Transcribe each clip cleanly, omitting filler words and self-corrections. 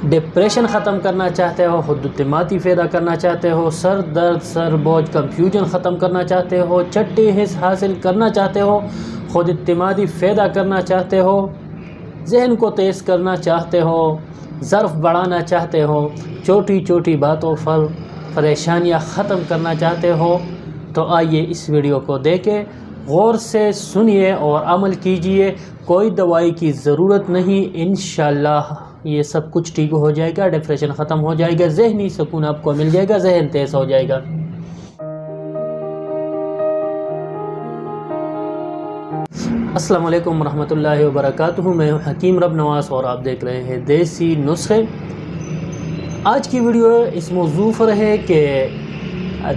Depression ختم کرنا چاہتے ہو، خود اعتمادی پیدا کرنا چاہتے ہو، سر درد، سر بوجھ، کنفیوژن ختم کرنا چاہتے ہو، چھٹی حص حاصل کرنا چاہتے ہو، خود اعتمادی پیدا کرنا چاہتے ہو، ذہن کو تیز کرنا چاہتے ہو، ظرف بڑھانا چاہتے ہو، چھوٹی چھوٹی باتوں پر پریشانیاں ختم کرنا چاہتے ہو، تو آئیے اس ویڈیو کو دیکھیں، غور سے سنیے اور عمل کیجئے۔ کوئی دوائی کی ضرورت نہیں، انشاءاللہ یہ سب کچھ ٹھیک ہو جائے گا، ڈپریشن ختم ہو جائے گا، ذہنی سکون آپ کو مل جائے گا، ذہن تیز ہو جائے گا۔ السلام علیکم ورحمۃ اللہ وبرکاتہ، میں ہوں حکیم رب نواز اور آپ دیکھ رہے ہیں دیسی نسخے۔ آج کی ویڈیو اس موضوع پر ہے کہ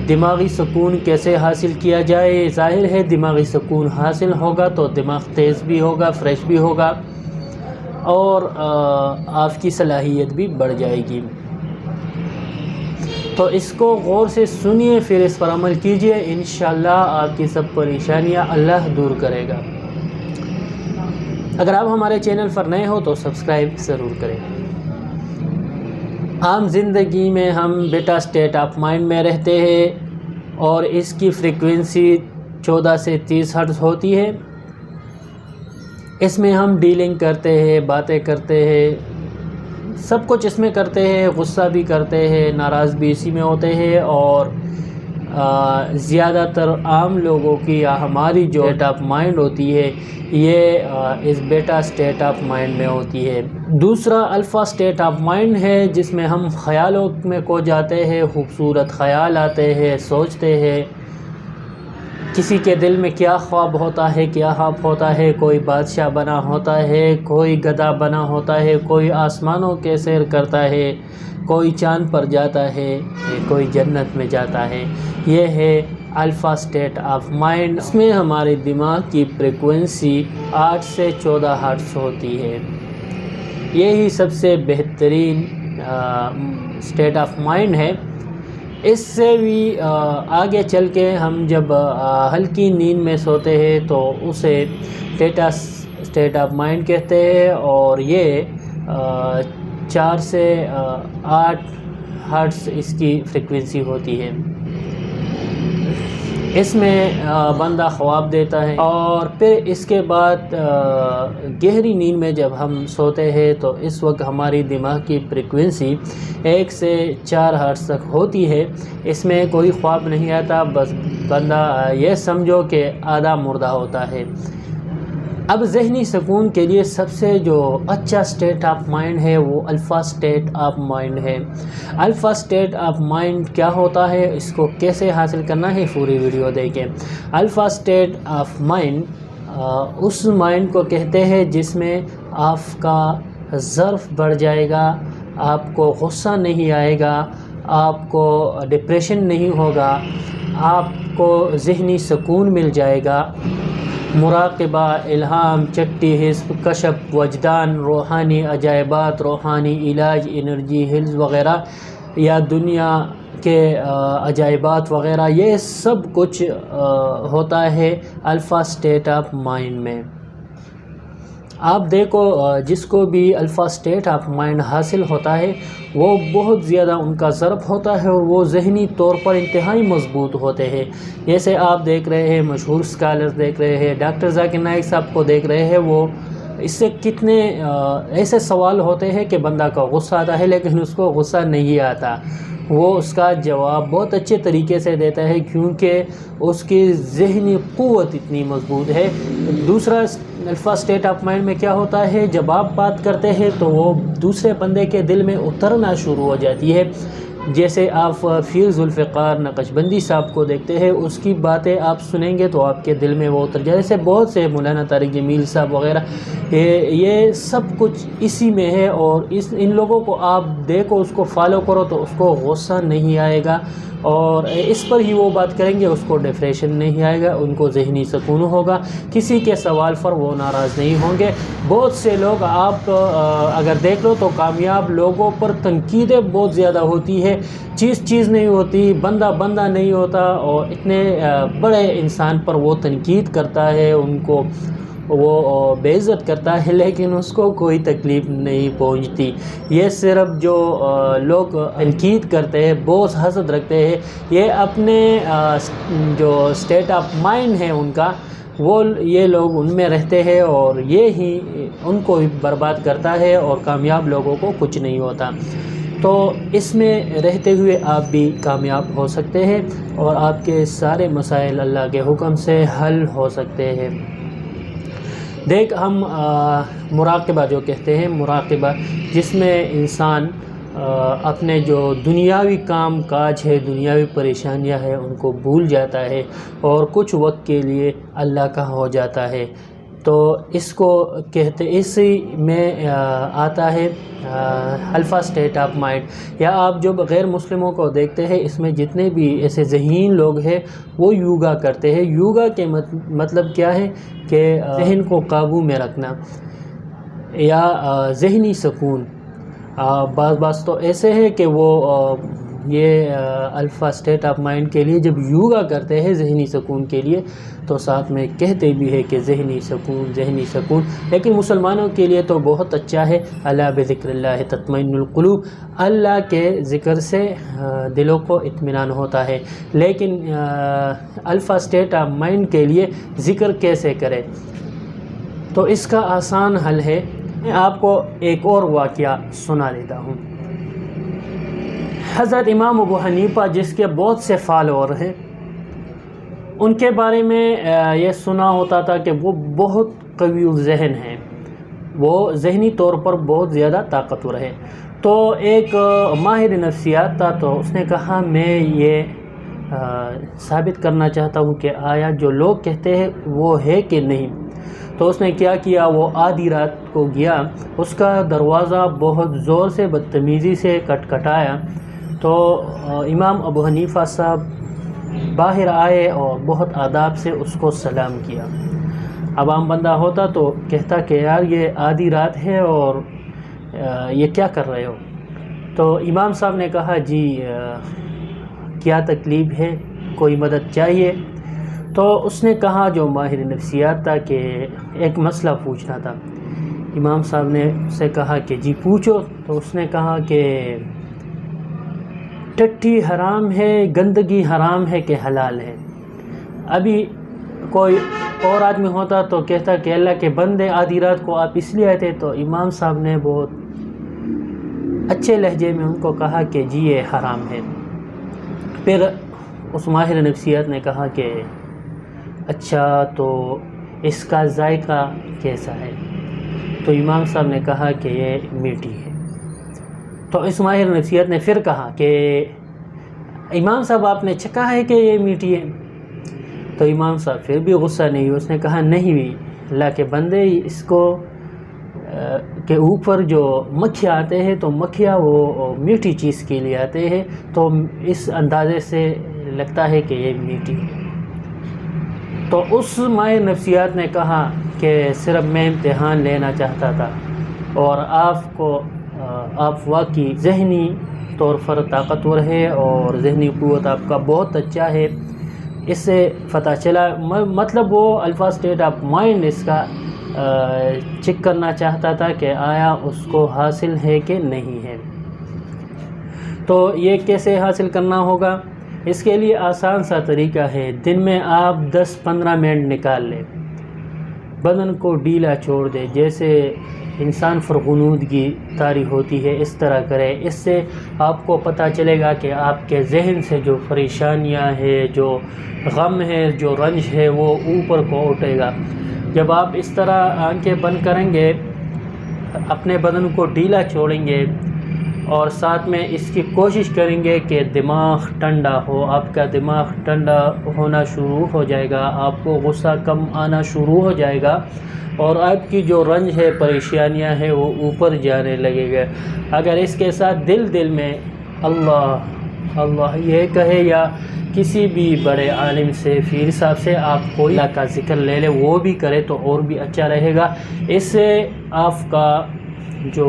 دماغی سکون کیسے حاصل کیا جائے۔ ظاہر ہے دماغی سکون حاصل ہوگا تو دماغ تیز بھی ہوگا، فریش بھی ہوگا اور آپ کی صلاحیت بھی بڑھ جائے گی۔ تو اس کو غور سے سنیے، پھر اس پر عمل کیجئے، انشاءاللہ آپ کی سب پریشانیاں اللہ دور کرے گا۔ اگر آپ ہمارے چینل پر نئے ہو تو سبسکرائب ضرور کریں۔ عام زندگی میں ہم بیٹا اسٹیٹ آف مائنڈ میں رہتے ہیں اور اس کی فریکوینسی 14 سے 30 ہرٹز ہوتی ہے۔ اس میں ہم ڈیلنگ کرتے ہیں، باتیں کرتے ہیں، سب کچھ اس میں کرتے ہیں، غصہ بھی کرتے ہیں، ناراض بھی اسی میں ہوتے ہیں، اور زیادہ تر عام لوگوں کی یا ہماری جو اسٹیٹ آف مائنڈ ہوتی ہے یہ اس بیٹا اسٹیٹ آف مائنڈ میں ہوتی ہے۔ دوسرا الفا اسٹیٹ آف مائنڈ ہے، جس میں ہم خیالوں میں کھو جاتے ہیں، خوبصورت خیال آتے ہیں، سوچتے ہیں کسی کے دل میں کیا خواب ہوتا ہے، کیا خواب ہوتا ہے، کوئی بادشاہ بنا ہوتا ہے، کوئی گدھا بنا ہوتا ہے، کوئی آسمانوں کے سیر کرتا ہے، کوئی چاند پر جاتا ہے، کوئی جنت میں جاتا ہے۔ یہ ہے الفا اسٹیٹ آف مائنڈ۔ اس میں ہمارے دماغ کی فریکوینسی 8 سے 14 ہرٹز ہوتی ہے۔ یہی سب سے بہترین اسٹیٹ آف مائنڈ ہے۔ اس سے بھی آگے چل کے ہم جب ہلکی نیند میں سوتے ہیں تو اسے ٹیٹا اسٹیٹ آف مائنڈ کہتے ہیں، اور یہ 4 سے 8 ہرٹز اس کی فریکوینسی ہوتی ہے۔ اس میں بندہ خواب دیتا ہے، اور پھر اس کے بعد گہری نیند میں جب ہم سوتے ہیں تو اس وقت ہماری دماغ کی فریکوینسی 1 سے 4 ہرٹز تک ہوتی ہے۔ اس میں کوئی خواب نہیں آتا، بس بندہ یہ سمجھو کہ آدھا مردہ ہوتا ہے۔ اب ذہنی سکون کے لیے سب سے جو اچھا اسٹیٹ آف مائنڈ ہے وہ الفا اسٹیٹ آف مائنڈ ہے۔ الفا اسٹیٹ آف مائنڈ کیا ہوتا ہے، اس کو کیسے حاصل کرنا ہے، پوری ویڈیو دیکھیں۔ الفا اسٹیٹ آف مائنڈ اس مائنڈ کو کہتے ہیں جس میں آپ کا ظرف بڑھ جائے گا، آپ کو غصہ نہیں آئے گا، آپ کو ڈپریشن نہیں ہوگا، آپ کو ذہنی سکون مل جائے گا۔ مراقبہ، الہام، چھٹی حس، کشف، وجدان، روحانی عجائبات، روحانی علاج، انرجی ہلز وغیرہ، یا دنیا کے عجائبات وغیرہ، یہ سب کچھ ہوتا ہے الفا اسٹیٹ آف مائنڈ میں۔ آپ دیکھو جس کو بھی الفا اسٹیٹ آف مائنڈ حاصل ہوتا ہے وہ بہت زیادہ ان کا ضرب ہوتا ہے، اور وہ ذہنی طور پر انتہائی مضبوط ہوتے ہیں۔ جیسے آپ دیکھ رہے ہیں مشہور اسکالرز دیکھ رہے ہیں، ڈاکٹر ذاکر نائک صاحب کو دیکھ رہے ہیں، وہ اس سے کتنے ایسے سوال ہوتے ہیں کہ بندہ کا غصہ آتا ہے لیکن اس کو غصہ نہیں آتا، وہ اس کا جواب بہت اچھے طریقے سے دیتا ہے کیونکہ اس کی ذہنی قوت اتنی مضبوط ہے۔ دوسرا الفا اسٹیٹ آف مائنڈ میں کیا ہوتا ہے، جب آپ بات کرتے ہیں تو وہ دوسرے بندے کے دل میں اترنا شروع ہو جاتی ہے۔ جیسے آپ پیر ذوالفقار نقشبندی صاحب کو دیکھتے ہیں، اس کی باتیں آپ سنیں گے تو آپ کے دل میں وہ اتر جائے۔ جیسے بہت سے مولانا طارق جمیل صاحب وغیرہ، یہ سب کچھ اسی میں ہے، اور ان لوگوں کو آپ دیکھو، اس کو فالو کرو تو اس کو غصہ نہیں آئے گا، اور اس پر ہی وہ بات کریں گے، اس کو ڈپریشن نہیں آئے گا، ان کو ذہنی سکون ہوگا، کسی کے سوال پر وہ ناراض نہیں ہوں گے۔ بہت سے لوگ آپ اگر دیکھ لو تو کامیاب لوگوں پر تنقیدیں بہت زیادہ ہوتی ہے، چیز نہیں ہوتی، بندہ نہیں ہوتا، اور اتنے بڑے انسان پر وہ تنقید کرتا ہے، ان کو وہ بے عزت کرتا ہے لیکن اس کو کوئی تکلیف نہیں پہنچتی۔ یہ صرف جو لوگ تنقید کرتے ہیں، بغض حسد رکھتے ہیں، یہ اپنے جو اسٹیٹ آف مائنڈ ہے ان کا، وہ یہ لوگ ان میں رہتے ہیں اور یہ ہی ان کو برباد کرتا ہے اور کامیاب لوگوں کو کچھ نہیں ہوتا۔ تو اس میں رہتے ہوئے آپ بھی کامیاب ہو سکتے ہیں اور آپ کے سارے مسائل اللہ کے حکم سے حل ہو سکتے ہیں۔ دیکھ ہم مراقبہ جو کہتے ہیں، مراقبہ جس میں انسان اپنے جو دنیاوی کام کاج ہے، دنیاوی پریشانیاں ہیں، ان کو بھول جاتا ہے اور کچھ وقت کے لیے اللہ کا ہو جاتا ہے، تو اس کو کہتے، اسی میں آتا ہے الفا اسٹیٹ آف مائنڈ۔ یا آپ جو غیر مسلموں کو دیکھتے ہیں، اس میں جتنے بھی ایسے ذہین لوگ ہیں وہ یوگا کرتے ہیں۔ یوگا کے مطلب کیا ہے کہ ذہن کو قابو میں رکھنا یا ذہنی سکون۔ بعض تو ایسے ہیں کہ وہ یہ الفا اسٹیٹ آف مائنڈ کے لیے جب یوگا کرتے ہیں ذہنی سکون کے لیے، تو ساتھ میں کہتے بھی ہے کہ ذہنی سکون، ذہنی سکون، لیکن مسلمانوں کے لیے تو بہت اچھا ہے۔ الا بذکر اللہ تطمئن القلوب، اللہ کے ذکر سے دلوں کو اطمینان ہوتا ہے۔ لیکن الفا اسٹیٹ آف مائنڈ کے لیے ذکر کیسے کرے؟ تو اس کا آسان حل ہے، میں آپ کو ایک اور واقعہ سنا دیتا ہوں۔ حضرت امام ابو حنیفہ، جس کے بہت سے فالوور ہیں، ان کے بارے میں یہ سنا ہوتا تھا کہ وہ بہت قوی الذہن ہیں، وہ ذہنی طور پر بہت زیادہ طاقتور ہے۔ تو ایک ماہر نفسیات تھا، تو اس نے کہا میں یہ ثابت کرنا چاہتا ہوں کہ آیا جو لوگ کہتے ہیں وہ ہے کہ نہیں۔ تو اس نے کیا کیا، وہ آدھی رات کو گیا، اس کا دروازہ بہت زور سے بدتمیزی سے کھٹکھٹایا، تو امام ابو حنیفہ صاحب باہر آئے اور بہت آداب سے اس کو سلام کیا۔ اب عام بندہ ہوتا تو کہتا کہ یار یہ آدھی رات ہے اور یہ کیا کر رہے ہو؟ تو امام صاحب نے کہا جی کیا تکلیف ہے، کوئی مدد چاہیے؟ تو اس نے کہا، جو ماہر نفسیات تھا، کہ ایک مسئلہ پوچھنا تھا۔ امام صاحب نے سے کہا کہ جی پوچھو۔ تو اس نے کہا کہ ٹٹی حرام ہے، گندگی حرام ہے کہ حلال ہے؟ ابھی کوئی اور آدمی ہوتا تو کہتا کہ اللہ کے بندے آدھی رات کو آپ اس لیے آئے تھے۔ تو امام صاحب نے بہت اچھے لہجے میں ان کو کہا کہ جی یہ حرام ہے۔ پھر اس ماہر نفسیات نے کہا کہ اچھا تو اس کا ذائقہ کیسا ہے؟ تو امام صاحب نے کہا کہ یہ میٹھی ہے۔ تو اس ماہر نفسیات نے پھر کہا کہ امام صاحب آپ نے چکھا ہے کہ یہ میٹھی ہے؟ تو امام صاحب پھر بھی غصہ نہیں ہوئے، اس نے کہا نہیں بھی اللہ کے بندے، اس کو کے اوپر جو مکھیاں آتے ہیں تو مکھیاں وہ میٹھی چیز کے لیے آتے ہیں، تو اس اندازے سے لگتا ہے کہ یہ میٹھی ہے۔ تو اس ماہر نفسیات نے کہا کہ صرف میں امتحان لینا چاہتا تھا، اور آپ واقعی ذہنی طور پر طاقتور ہے اور ذہنی قوت آپ کا بہت اچھا ہے، اس سے پتہ چلا۔ مطلب وہ الفا اسٹیٹ آف مائنڈ اس کا چیک کرنا چاہتا تھا کہ آیا اس کو حاصل ہے کہ نہیں ہے۔ تو یہ کیسے حاصل کرنا ہوگا؟ اس کے لیے آسان سا طریقہ ہے، دن میں آپ 10-15 منٹ نکال لیں، بدن کو ڈھیلا چھوڑ دیں، جیسے انسان فرغنودگی طاری ہوتی ہے اس طرح کرے۔ اس سے آپ کو پتہ چلے گا کہ آپ کے ذہن سے جو پریشانیاں ہیں، جو غم ہے، جو رنج ہے، وہ اوپر کو اٹھے گا۔ جب آپ اس طرح آنکھیں بند کریں گے، اپنے بدن کو ڈھیلا چھوڑیں گے اور ساتھ میں اس کی کوشش کریں گے کہ دماغ ٹھنڈا ہو، آپ کا دماغ ٹھنڈا ہونا شروع ہو جائے گا، آپ کو غصہ کم آنا شروع ہو جائے گا اور آپ کی جو رنج ہے، پریشانیاں ہیں، وہ اوپر جانے لگے گا۔ اگر اس کے ساتھ دل میں اللہ اللہ یہ کہے، یا کسی بھی بڑے عالم سے، پیر صاحب سے آپ کوئی اللہ کا ذکر لے لے، وہ بھی کرے تو اور بھی اچھا رہے گا۔ اس سے آپ کا جو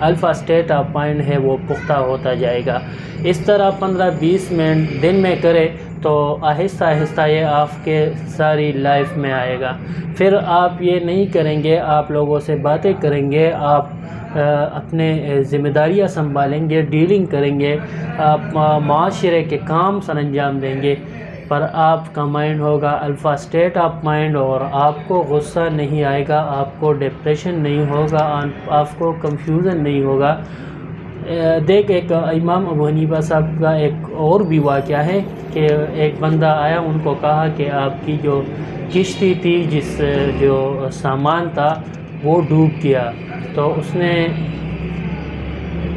الفا سٹیٹ آف مائنڈ ہے وہ پختہ ہوتا جائے گا۔ اس طرح 15-20 منٹ دن میں کرے تو آہستہ آہستہ یہ آپ کے ساری لائف میں آئے گا۔ پھر آپ یہ نہیں کریں گے، آپ لوگوں سے باتیں کریں گے، آپ اپنے ذمہ داریاں سنبھالیں گے، ڈیلنگ کریں گے، آپ معاشرے کے کام سر انجام دیں گے، پر آپ کا مائنڈ ہوگا الفا سٹیٹ آف مائنڈ، اور آپ کو غصہ نہیں آئے گا، آپ کو ڈپریشن نہیں ہوگا، آپ کو کنفیوژن نہیں ہوگا۔ دیکھ ایک امام ابو حنیفہ صاحب کا ایک اور بھی واقعہ ہے کہ ایک بندہ آیا، ان کو کہا کہ آپ کی جو کشتی تھی، جو سامان تھا وہ ڈوب گیا، تو اس نے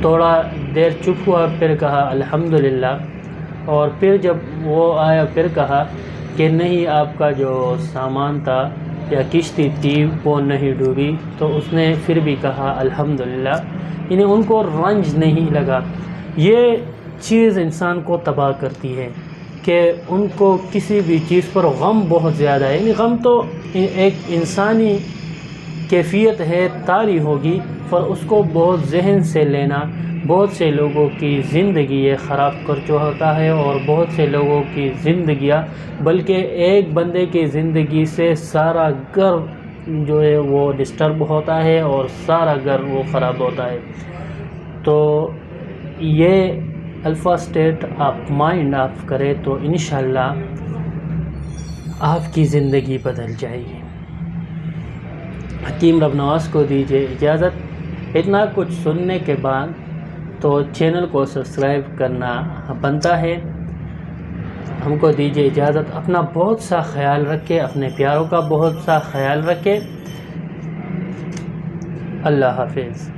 تھوڑا دیر چپ ہوا، پھر کہا الحمدللہ، اور پھر جب وہ آیا پھر کہا کہ نہیں، آپ کا جو سامان تھا یا کشتی تھی وہ نہیں ڈوبی، تو اس نے پھر بھی کہا الحمدللہ، یعنی ان کو رنج نہیں لگا۔ یہ چیز انسان کو تباہ کرتی ہے کہ ان کو کسی بھی چیز پر غم بہت زیادہ ہے، یعنی غم تو ایک انسانی کیفیت ہے، طاری ہوگی، پر اس کو بہت ذہن سے لینا بہت سے لوگوں کی زندگی یہ خراب کر چکا ہے، اور بہت سے لوگوں کی زندگیاں، بلکہ ایک بندے کی زندگی سے سارا گھر جو ہے وہ ڈسٹرب ہوتا ہے اور سارا گھر وہ خراب ہوتا ہے۔ تو یہ الفا سٹیٹ آف مائنڈ آپ کرے تو انشاءاللہ آپ کی زندگی بدل جائے گی۔ حکیم رب نواز کو دیجیے اجازت۔ اتنا کچھ سننے کے بعد تو چینل کو سبسکرائب کرنا بنتا ہے۔ ہم کو دیجیے اجازت، اپنا بہت سا خیال رکھے، اپنے پیاروں کا بہت سا خیال رکھے۔ اللہ حافظ۔